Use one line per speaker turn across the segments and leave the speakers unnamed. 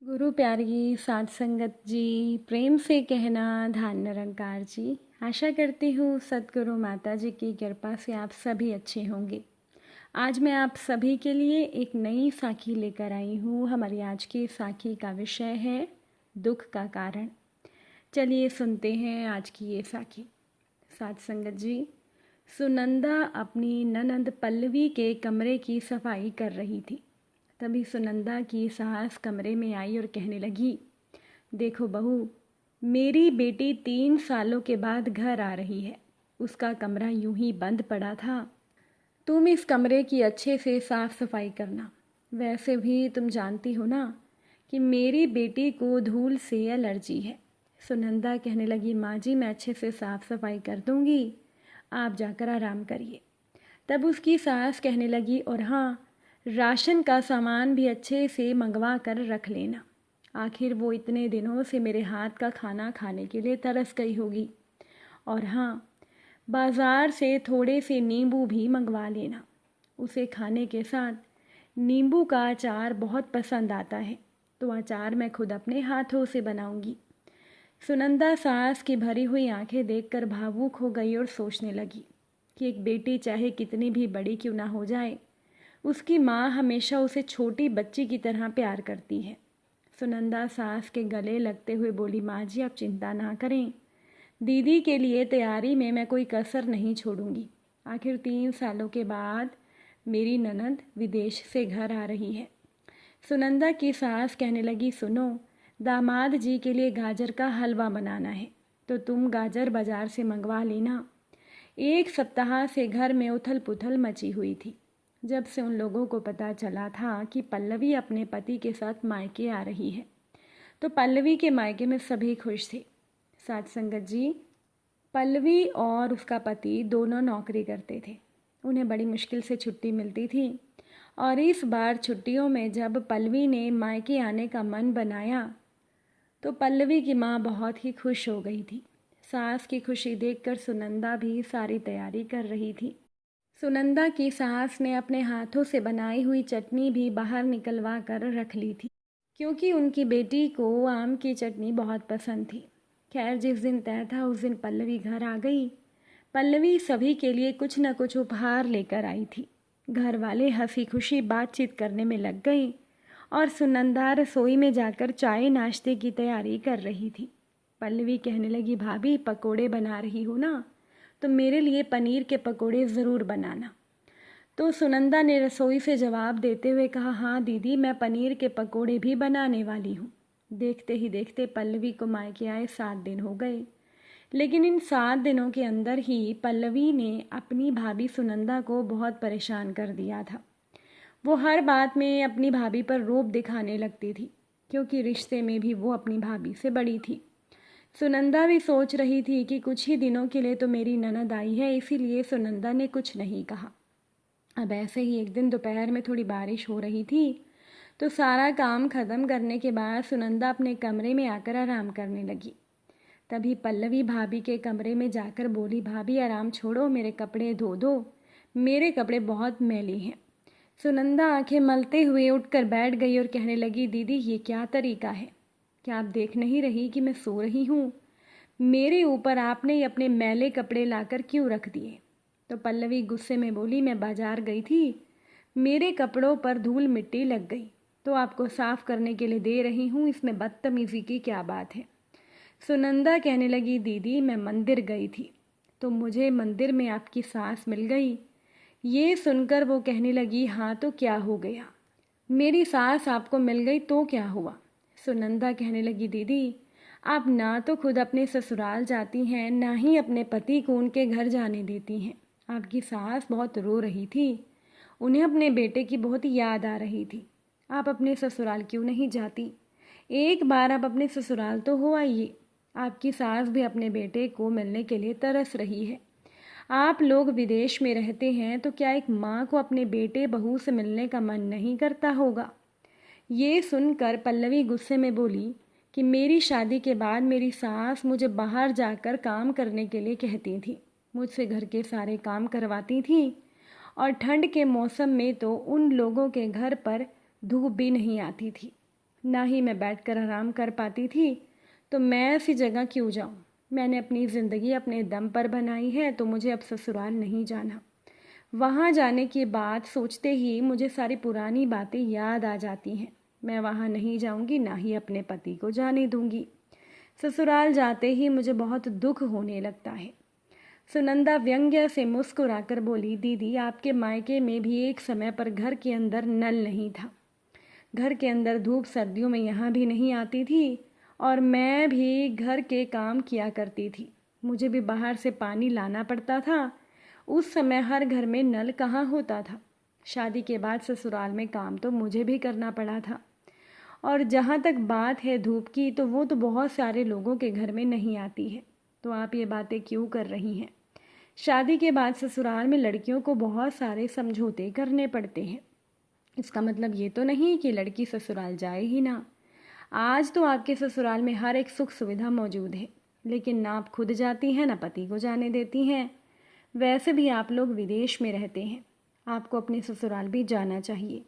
गुरु प्यारी साध संगत जी, प्रेम से कहना धान निरंकार जी। आशा करती हूँ सतगुरु माता जी की कृपा से आप सभी अच्छे होंगे। आज मैं आप सभी के लिए एक नई साखी लेकर आई हूँ। हमारी आज की साखी का विषय है दुख का कारण। चलिए सुनते हैं आज की ये साखी। साध संगत जी, सुनंदा अपनी ननंद पल्लवी के कमरे की सफाई कर रही थी। तभी सुनंदा की सास कमरे में आई और कहने लगी, देखो बहू, मेरी बेटी 3 सालों के बाद घर आ रही है। उसका कमरा यूं ही बंद पड़ा था। तुम इस कमरे की अच्छे से साफ सफाई करना। वैसे भी तुम जानती हो ना कि मेरी बेटी को धूल से एलर्जी है। सुनंदा कहने लगी, माँ जी मैं अच्छे से साफ सफाई कर दूंगी, आप जाकर आराम करिए। तब उसकी सास कहने लगी, और हाँ, राशन का सामान भी अच्छे से मंगवा कर रख लेना। आखिर वो इतने दिनों से मेरे हाथ का खाना खाने के लिए तरस गई होगी। और हाँ, बाज़ार से थोड़े से नींबू भी मंगवा लेना। उसे खाने के साथ नींबू का अचार बहुत पसंद आता है, तो अचार मैं खुद अपने हाथों से बनाऊंगी। सुनंदा सास की भरी हुई आंखें देखकर भावुक हो गई और सोचने लगी कि एक बेटी चाहे कितनी भी बड़ी क्यों ना हो जाए, उसकी माँ हमेशा उसे छोटी बच्ची की तरह प्यार करती है। सुनंदा सास के गले लगते हुए बोली, माँ जी आप चिंता ना करें, दीदी के लिए तैयारी में मैं कोई कसर नहीं छोड़ूंगी। आखिर 3 सालों के बाद मेरी ननद विदेश से घर आ रही है। सुनंदा की सास कहने लगी, सुनो, दामाद जी के लिए गाजर का हलवा बनाना है, तो तुम गाजर बाजार से मंगवा लेना। 1 सप्ताह से घर में उथल पुथल मची हुई थी। जब से उन लोगों को पता चला था कि पल्लवी अपने पति के साथ मायके आ रही है, तो पल्लवी के मायके में सभी खुश थे। साथ संगत जी, पल्लवी और उसका पति दोनों नौकरी करते थे। उन्हें बड़ी मुश्किल से छुट्टी मिलती थी, और इस बार छुट्टियों में जब पल्लवी ने मायके आने का मन बनाया, तो पल्लवी की माँ बहुत ही खुश हो गई थी। सास की खुशी देखकर सुनंदा भी सारी तैयारी कर रही थी। सुनंदा की सास ने अपने हाथों से बनाई हुई चटनी भी बाहर निकलवा कर रख ली थी, क्योंकि उनकी बेटी को आम की चटनी बहुत पसंद थी। खैर, जिस दिन तय था उस दिन पल्लवी घर आ गई। पल्लवी सभी के लिए कुछ न कुछ उपहार लेकर आई थी। घर वाले हंसी खुशी बातचीत करने में लग गई, और सुनंदा रसोई में जाकर चाय नाश्ते की तैयारी कर रही थी। पल्लवी कहने लगी, भाभी पकोड़े बना रही हो ना, तो मेरे लिए पनीर के पकोड़े ज़रूर बनाना। तो सुनंदा ने रसोई से जवाब देते हुए कहा, हाँ दीदी, मैं पनीर के पकोड़े भी बनाने वाली हूँ। देखते ही देखते पल्लवी को मायके आए 7 दिन हो गए। लेकिन इन 7 दिनों के अंदर ही पल्लवी ने अपनी भाभी सुनंदा को बहुत परेशान कर दिया था। वो हर बात में अपनी भाभी पर रोब दिखाने लगती थी, क्योंकि रिश्ते में भी वो अपनी भाभी से बड़ी थी। सुनंदा भी सोच रही थी कि कुछ ही दिनों के लिए तो मेरी ननद आई है, इसीलिए सुनंदा ने कुछ नहीं कहा। अब ऐसे ही एक दिन दोपहर में थोड़ी बारिश हो रही थी, तो सारा काम ख़त्म करने के बाद सुनंदा अपने कमरे में आकर आराम करने लगी। तभी पल्लवी भाभी के कमरे में जाकर बोली, भाभी आराम छोड़ो, मेरे कपड़े धो दो, मेरे कपड़े बहुत मैले हैं। सुनंदा आंखें मलते हुए उठकर बैठ गई और कहने लगी, दीदी ये क्या तरीका है? क्या आप देख नहीं रही कि मैं सो रही हूँ? मेरे ऊपर आपने अपने मैले कपड़े लाकर क्यों रख दिए? तो पल्लवी गुस्से में बोली, मैं बाजार गई थी, मेरे कपड़ों पर धूल मिट्टी लग गई, तो आपको साफ करने के लिए दे रही हूँ, इसमें बदतमीज़ी की क्या बात है? सुनंदा कहने लगी, दीदी मैं मंदिर गई थी, तो मुझे मंदिर में आपकी सास मिल गई। ये सुनकर वो कहने लगी, हाँ तो क्या हो गया? मेरी सास आपको मिल गई तो क्या हुआ? सुनंदा कहने लगी, दीदी आप ना तो खुद अपने ससुराल जाती हैं, ना ही अपने पति को उनके घर जाने देती हैं। आपकी सास बहुत रो रही थी, उन्हें अपने बेटे की बहुत याद आ रही थी। आप अपने ससुराल क्यों नहीं जाती? एक बार आप अपने ससुराल तो हो आइए। आपकी सास भी अपने बेटे को मिलने के लिए तरस रही है। आप लोग विदेश में रहते हैं, तो क्या एक माँ को अपने बेटे बहू से मिलने का मन नहीं करता होगा? ये सुनकर पल्लवी गुस्से में बोली कि मेरी शादी के बाद मेरी सास मुझे बाहर जाकर काम करने के लिए कहती थी, मुझसे घर के सारे काम करवाती थी, और ठंड के मौसम में तो उन लोगों के घर पर धूप भी नहीं आती थी। ना ही मैं बैठकर आराम कर पाती थी, तो मैं ऐसी जगह क्यों जाऊं? मैंने अपनी ज़िंदगी अपने दम पर बनाई है, तो मुझे अब ससुराल नहीं जाना। वहाँ जाने की बात सोचते ही मुझे सारी पुरानी बातें याद आ जाती हैं। मैं वहाँ नहीं जाऊंगी, ना ही अपने पति को जाने दूंगी। ससुराल जाते ही मुझे बहुत दुख होने लगता है। सुनंदा व्यंग्य से मुस्कुराकर बोली, दीदी आपके मायके में भी एक समय पर घर के अंदर नल नहीं था। घर के अंदर धूप सर्दियों में यहाँ भी नहीं आती थी, और मैं भी घर के काम किया करती थी। मुझे भी बाहर से पानी लाना पड़ता था। उस समय हर घर में नल कहाँ होता था। शादी के बाद ससुराल में काम तो मुझे भी करना पड़ा था। और जहाँ तक बात है धूप की, तो वो तो बहुत सारे लोगों के घर में नहीं आती है। तो आप ये बातें क्यों कर रही हैं? शादी के बाद ससुराल में लड़कियों को बहुत सारे समझौते करने पड़ते हैं। इसका मतलब ये तो नहीं कि लड़की ससुराल जाए ही ना। आज तो आपके ससुराल में हर एक सुख सुविधा मौजूद है, लेकिन ना आप खुद जाती हैं, ना पति को जाने देती हैं। वैसे भी आप लोग विदेश में रहते हैं, आपको अपने ससुराल भी जाना चाहिए।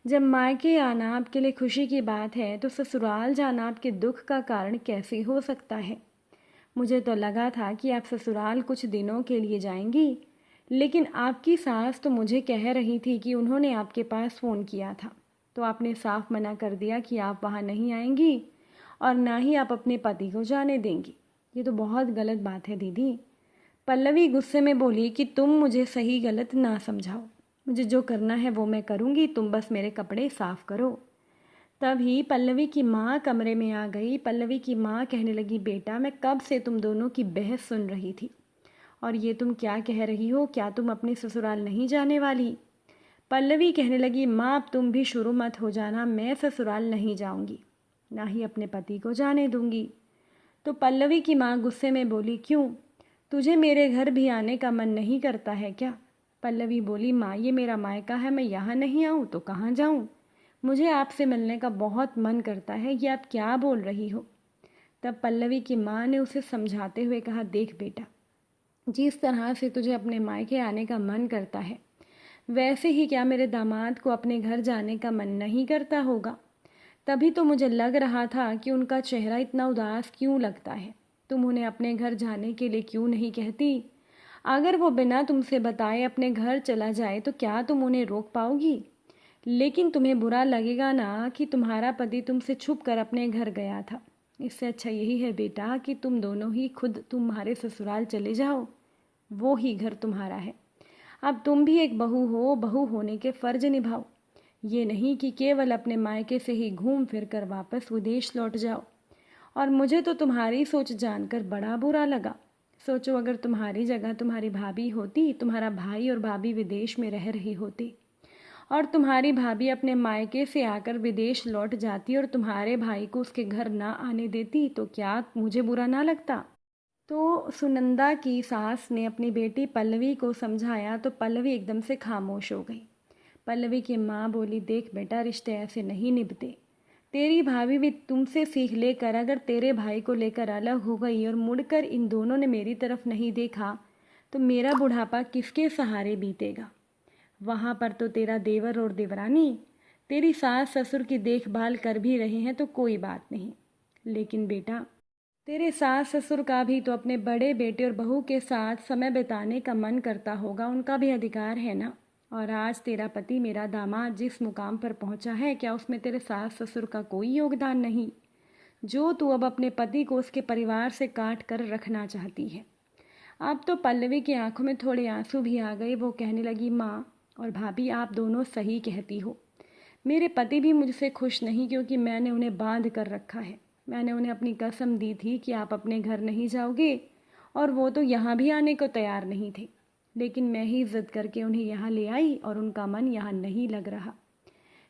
जब मायके आना आपके लिए खुशी की बात है, तो ससुराल जाना आपके दुख का कारण कैसे हो सकता है? मुझे तो लगा था कि आप ससुराल कुछ दिनों के लिए जाएंगी, लेकिन आपकी सास तो मुझे कह रही थी कि उन्होंने आपके पास फ़ोन किया था, तो आपने साफ मना कर दिया कि आप वहाँ नहीं आएंगी और ना ही आप अपने पति को जाने देंगी। ये तो बहुत गलत बात है दीदी। पल्लवी गुस्से में बोली कि तुम मुझे सही गलत ना समझाओ, मुझे जो करना है वो मैं करूँगी, तुम बस मेरे कपड़े साफ़ करो। तभी पल्लवी की माँ कमरे में आ गई। पल्लवी की माँ कहने लगी, बेटा मैं कब से तुम दोनों की बहस सुन रही थी, और ये तुम क्या कह रही हो? क्या तुम अपने ससुराल नहीं जाने वाली? पल्लवी कहने लगी, माँ अब तुम भी शुरू मत हो जाना, मैं ससुराल नहीं जाऊंगी, ना ही अपने पति को जाने दूंगी। तो पल्लवी की माँ गुस्से में बोली, क्यों, तुझे मेरे घर भी आने का मन नहीं करता है क्या? पल्लवी बोली, माँ ये मेरा मायका है, मैं यहाँ नहीं आऊँ तो कहाँ जाऊँ? मुझे आपसे मिलने का बहुत मन करता है, ये आप क्या बोल रही हो? तब पल्लवी की माँ ने उसे समझाते हुए कहा, देख बेटा, जिस तरह से तुझे अपने मायके आने का मन करता है, वैसे ही क्या मेरे दामाद को अपने घर जाने का मन नहीं करता होगा? तभी तो मुझे लग रहा था कि उनका चेहरा इतना उदास क्यों लगता है। तुम उन्हें अपने घर जाने के लिए क्यों नहीं कहती? अगर वो बिना तुमसे बताए अपने घर चला जाए तो क्या तुम उन्हें रोक पाओगी? लेकिन तुम्हें बुरा लगेगा ना कि तुम्हारा पति तुमसे छुप कर अपने घर गया था। इससे अच्छा यही है बेटा कि तुम दोनों ही खुद तुम्हारे ससुराल चले जाओ, वो ही घर तुम्हारा है। अब तुम भी एक बहू हो, बहू होने के फ़र्ज निभाओ, ये नहीं कि केवल अपने मायके से ही घूम फिर कर वापस विदेश लौट जाओ। और मुझे तो तुम्हारी सोच जानकर बड़ा बुरा लगा। सोचो अगर तुम्हारी जगह तुम्हारी भाभी होती, तुम्हारा भाई और भाभी विदेश में रह रही होती, और तुम्हारी भाभी अपने मायके से आकर विदेश लौट जाती और तुम्हारे भाई को उसके घर ना आने देती, तो क्या मुझे बुरा ना लगता? तो सुनंदा की सास ने अपनी बेटी पल्लवी को समझाया तो पल्लवी एकदम से खामोश हो गई। पल्लवी की माँ बोली, देख बेटा, रिश्ते ऐसे नहीं निभते। तेरी भाभी भी तुमसे सीख लेकर अगर तेरे भाई को लेकर अलग हो गई और मुड़कर इन दोनों ने मेरी तरफ नहीं देखा, तो मेरा बुढ़ापा किसके सहारे बीतेगा? वहाँ पर तो तेरा देवर और देवरानी, तेरी सास ससुर की देखभाल कर भी रहे हैं तो कोई बात नहीं, लेकिन बेटा तेरे सास ससुर का भी तो अपने बड़े बेटे और बहू के साथ समय बिताने का मन करता होगा, उनका भी अधिकार है ना। और आज तेरा पति मेरा दामाद जिस मुकाम पर पहुंचा है, क्या उसमें तेरे सास ससुर का कोई योगदान नहीं, जो तू अब अपने पति को उसके परिवार से काट कर रखना चाहती है? अब तो पल्लवी की आंखों में थोड़े आंसू भी आ गए। वो कहने लगी, माँ और भाभी आप दोनों सही कहती हो। मेरे पति भी मुझसे खुश नहीं, क्योंकि मैंने उन्हें बांध कर रखा है। मैंने उन्हें अपनी कसम दी थी कि आप अपने घर नहीं जाओगे, और वो तो यहाँ भी आने को तैयार नहीं थे। लेकिन मैं ही जिद करके उन्हें यहाँ ले आई और उनका मन यहाँ नहीं लग रहा।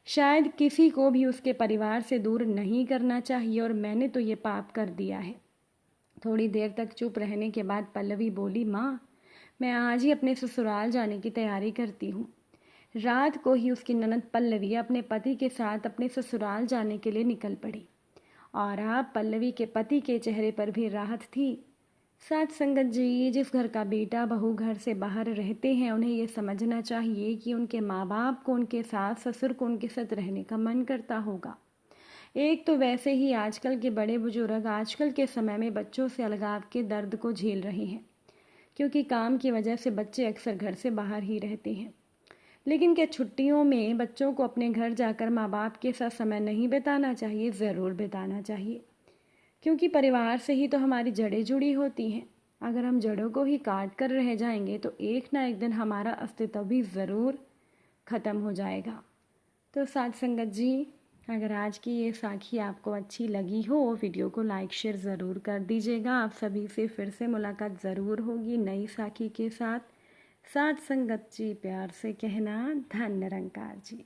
शायद किसी को भी उसके परिवार से दूर नहीं करना चाहिए, और मैंने तो ये पाप कर दिया है। थोड़ी देर तक चुप रहने के बाद पल्लवी बोली, माँ मैं आज ही अपने ससुराल जाने की तैयारी करती हूँ। रात को ही उसकी ननद पल्लवी अपने पति के साथ अपने ससुराल जाने के लिए निकल पड़ी, और अब पल्लवी के पति के चेहरे पर भी राहत थी। साथ संगत जी, जिस घर का बेटा बहू घर से बाहर रहते हैं, उन्हें ये समझना चाहिए कि उनके माँ बाप को, उनके सास ससुर को उनके साथ रहने का मन करता होगा। एक तो वैसे ही आजकल के बड़े बुजुर्ग आजकल के समय में बच्चों से अलगाव के दर्द को झेल रहे हैं, क्योंकि काम की वजह से बच्चे अक्सर घर से बाहर ही रहते हैं। लेकिन क्या छुट्टियों में बच्चों को अपने घर जाकर माँ बाप के साथ समय नहीं बिताना चाहिए? ज़रूर बिताना चाहिए, क्योंकि परिवार से ही तो हमारी जड़ें जुड़ी होती हैं। अगर हम जड़ों को ही काट कर रह जाएंगे तो एक ना एक दिन हमारा अस्तित्व भी ज़रूर ख़त्म हो जाएगा। तो साथ संगत जी, अगर आज की ये साखी आपको अच्छी लगी हो, वीडियो को लाइक शेयर ज़रूर कर दीजिएगा। आप सभी से फिर से मुलाकात ज़रूर होगी नई साखी के साथ। साथ संगत जी, प्यार से कहना, धन निरंकार जी।